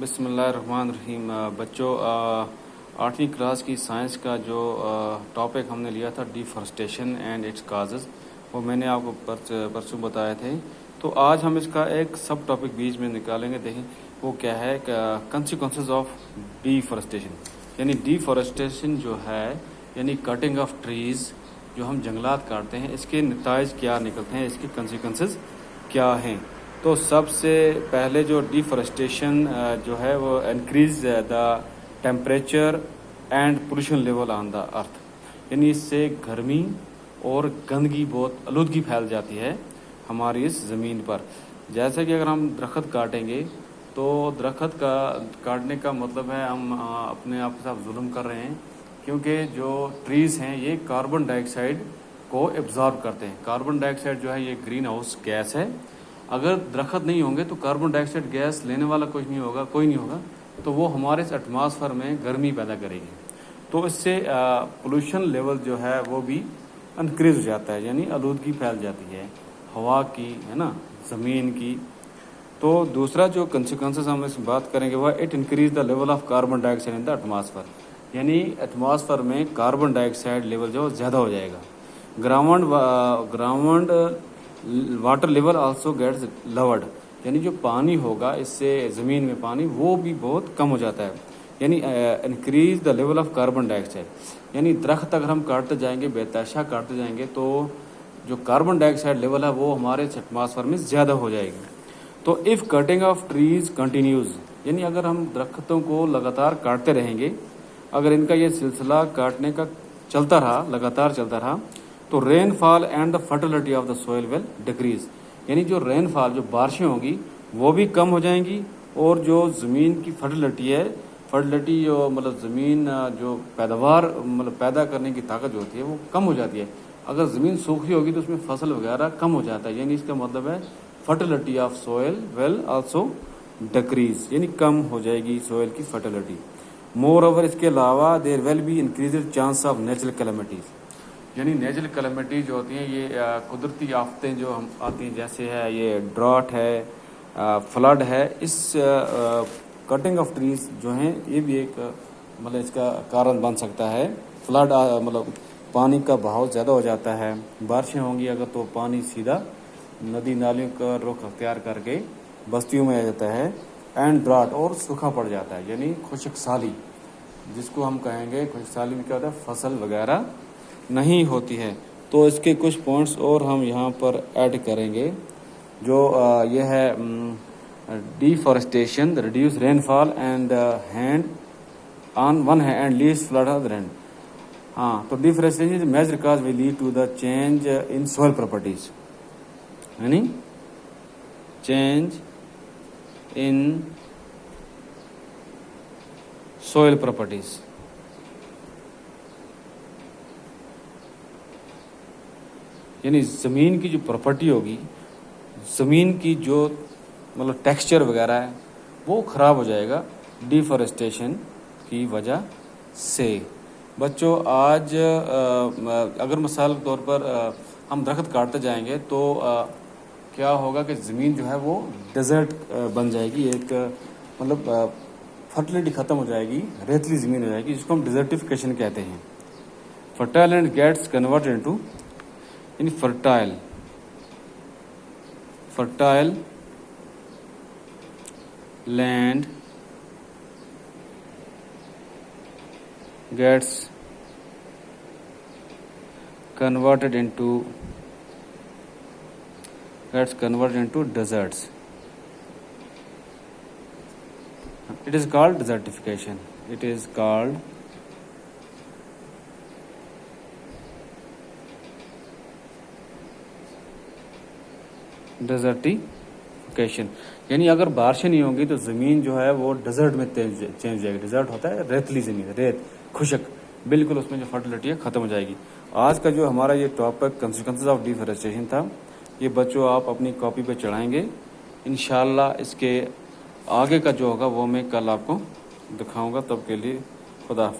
بسم اللہ الرحمن الرحیم۔ بچوں، 8ویں کلاس کی سائنس کا جو ٹاپک ہم نے لیا تھا ڈیفارسٹیشن اینڈ اٹس کازز، وہ میں نے آپ کو پرسوں بتائے تھے۔ تو آج ہم اس کا ایک سب ٹاپک بیچ میں نکالیں گے۔ دیکھیں وہ کیا ہے، کنسیکوینسز آف ڈیفارسٹیشن، یعنی ڈیفارسٹیشن جو ہے یعنی کٹنگ آف ٹریز، جو ہم جنگلات کاٹتے ہیں، اس کے نتائج کیا نکلتے ہیں، اس کے کنسیکوینسز کیا ہیں۔ تو سب سے پہلے جو ڈیفارسٹیشن جو ہے وہ increase the temperature and pollution level on the earth, یعنی اس سے گرمی اور گندگی، بہت آلودگی پھیل جاتی ہے ہماری اس زمین پر۔ جیسے کہ اگر ہم درخت کاٹیں گے تو درخت کا کاٹنے کا مطلب ہے ہم اپنے آپ کے ساتھ ظلم کر رہے ہیں، کیونکہ جو ٹریز ہیں یہ کاربن ڈائی آکسائڈ کو ایبزارب کرتے ہیں۔ کاربن ڈائی آکسائڈ جو ہے یہ گرین ہاؤس گیس ہے۔ اگر درخت نہیں ہوں گے تو کاربن ڈائی آکسائڈ گیس لینے والا کوئی نہیں ہوگا، تو وہ ہمارے اس ایٹماسفیئر میں گرمی پیدا کرے گی۔ تو اس سے پولوشن لیول جو ہے وہ بھی انکریز ہو جاتا ہے، یعنی آلودگی پھیل جاتی ہے ہوا کی، ہے نا، زمین کی۔ تو دوسرا جو کنسیکوینسز ہم اس بات کریں گے وہ it increase the level of carbon dioxide in the atmosphere, یعنی ایٹماسفیئر میں کاربن ڈائی آکسائڈ لیول جو زیادہ ہو جائے گا۔ Ground water level also gets lowered, یعنی جو پانی ہوگا اس سے زمین میں پانی وہ بھی بہت کم ہو جاتا ہے، یعنی increase the level of carbon dye oxide, یعنی درخت اگر ہم کاٹتے جائیں گے، بے تحاشا کاٹتے جائیں گے، تو جو کاربن ڈائی آکسائڈ لیول ہے وہ ہمارے ایٹماسفیئر میں زیادہ ہو جائے گی۔ تو if cutting of trees continues, یعنی اگر ہم درختوں کو لگاتار کاٹتے رہیں گے، اگر ان کا یہ سلسلہ کاٹنے کا لگاتار چلتا رہا، تو rainfall and the fertility of the soil will decrease, یعنی جو رین فال، جو بارشیں ہوں گی وہ بھی کم ہو جائیں گی، اور جو زمین کی فرٹیلٹی جو مطلب زمین جو پیداوار مطلب پیدا کرنے کی طاقت جو ہوتی ہے وہ کم ہو جاتی ہے۔ اگر زمین سوکھی ہوگی تو اس میں فصل وغیرہ کم ہو جاتا ہے، یعنی اس کا مطلب ہے fertility of soil will also decrease, یعنی کم ہو جائے گی سوئل کی فرٹیلٹی۔ مور اوور، اس کے علاوہ there will be increased chance of natural calamities, یعنی نیچرل کیلامٹی جو ہوتی ہیں یہ قدرتی آفتیں جو ہم آتی ہیں، جیسے ہے یہ ڈراٹ ہے، فلڈ ہے۔ اس کٹنگ آف ٹریز جو ہیں یہ بھی ایک مطلب اس کا کارن بن سکتا ہے۔ فلڈ مطلب پانی کا بہاؤ زیادہ ہو جاتا ہے، بارشیں ہوں گی اگر تو پانی سیدھا ندی نالیوں کا رخ اختیار کر کے بستیوں میں آ جاتا ہے۔ اینڈ ڈراٹ، اور سوکھا پڑ جاتا ہے، یعنی خشک سالی جس کو ہم کہیں گے۔ خشک سالی میں کیا ہوتا ہے، فصل وغیرہ نہیں ہوتی ہے۔ تو اس کے کچھ پوائنٹس اور ہم یہاں پر ایڈ کریں گے، جو یہ ہے deforestation reduce rainfall and hand on one hand and less flood on other hand. تو deforestation major cause will lead to the change in soil properties, یعنی چینج ان سوئل پراپرٹیز، یعنی زمین کی جو پراپرٹی ہوگی، زمین کی جو مطلب ٹیکسچر وغیرہ ہے وہ خراب ہو جائے گا ڈیفارسٹیشن کی وجہ سے۔ بچوں، آج اگر مثال کے طور پر ہم درخت کاٹتے جائیں گے تو کیا ہوگا کہ زمین جو ہے وہ ڈیزرٹ بن جائے گی، ایک مطلب فرٹیلٹی ختم ہو جائے گی، ریتلی زمین ہو جائے گی، جس کو ہم ڈیزرٹیفیکیشن کہتے ہیں۔ Fertile and gets converted into, یعنی fertile land gets converted into deserts. It is called desertification. It is called ڈیزرٹیفیکیشن، یعنی اگر بارشیں نہیں ہوں گی تو زمین جو ہے وہ ڈیزرٹ میں چینج ہو جائے گی۔ ڈیزرٹ ہوتا ہے ریتلی زمین، ریت، خشک، بالکل اس میں جو فرٹیلٹی ہے ختم ہو جائے گی۔ آج کا جو ہمارا یہ ٹاپک کنسیکوینسز آف ڈیفارسٹیشن تھا، یہ بچوں آپ اپنی کاپی پہ چڑھائیں گے انشاءاللہ۔ اس کے آگے کا جو ہوگا وہ میں کل آپ کو دکھاؤں گا، تب کے لیے خدا حافظ۔